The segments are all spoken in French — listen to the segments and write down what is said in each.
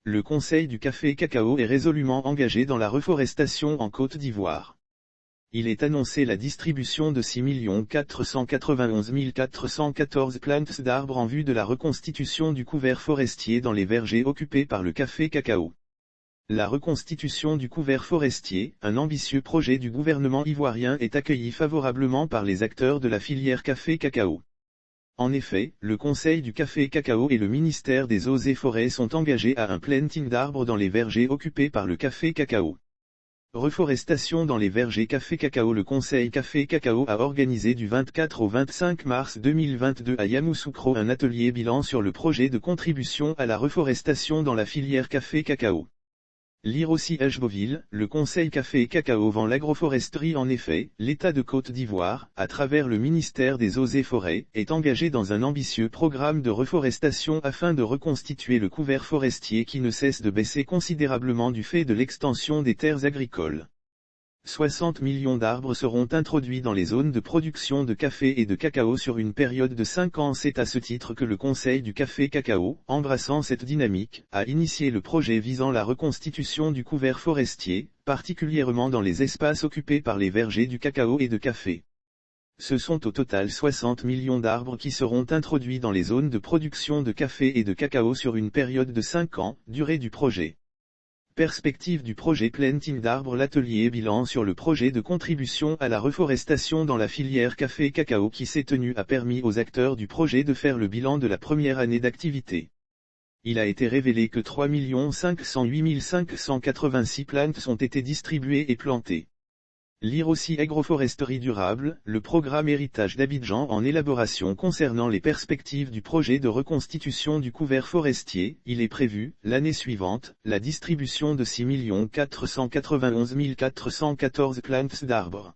le Conseil du café et cacao est résolument engagé dans la reforestation en Côte d'Ivoire. Il est annoncé la distribution de 6 491 414 plantes d'arbres en vue de la reconstitution du couvert forestier dans les vergers occupés par le café-cacao. La reconstitution du couvert forestier, un ambitieux projet du gouvernement ivoirien, est accueilli favorablement par les acteurs de la filière café-cacao. En effet, le Conseil du café et cacao et le ministère des Eaux et Forêts sont engagés à un planting d'arbres dans les vergers occupés par le café-cacao. Reforestation dans les vergers café-cacao. Le Conseil café et cacao a organisé du 24 au 25 mars 2022 à Yamoussoukro un atelier bilan sur le projet de contribution à la reforestation dans la filière café-cacao. Lire aussi Ejboville, le Conseil café et cacao vend l'agroforesterie. En effet, l'État de Côte d'Ivoire, à travers le ministère des Eaux et Forêts, est engagé dans un ambitieux programme de reforestation afin de reconstituer le couvert forestier qui ne cesse de baisser considérablement du fait de l'extension des terres agricoles. 60 millions d'arbres seront introduits dans les zones de production de café et de cacao sur une période de 5 ans. C'est à ce titre que le Conseil du café-cacao, embrassant cette dynamique, a initié le projet visant la reconstitution du couvert forestier, particulièrement dans les espaces occupés par les vergers du cacao et de café. Ce sont au total 60 millions d'arbres qui seront introduits dans les zones de production de café et de cacao sur une période de 5 ans, durée du projet. Perspective du projet planting d'arbres. L'atelier bilan sur le projet de contribution à la reforestation dans la filière café et cacao qui s'est tenu a permis aux acteurs du projet de faire le bilan de la première année d'activité. Il a été révélé que 3 508 586 plantes ont été distribuées et plantées. Lire aussi Agroforesterie durable, le programme Héritage d'Abidjan en élaboration concernant les perspectives du projet de reconstitution du couvert forestier. Il est prévu, l'année suivante, la distribution de 6 491 414 plantes d'arbres.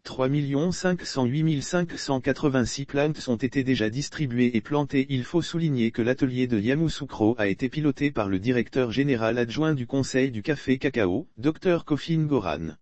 3 508 586 plantes ont été déjà distribuées et plantées. Il faut souligner que l'atelier de Yamoussoukro a été piloté par le directeur général adjoint du Conseil du café-cacao, Dr Kofi Ngoran.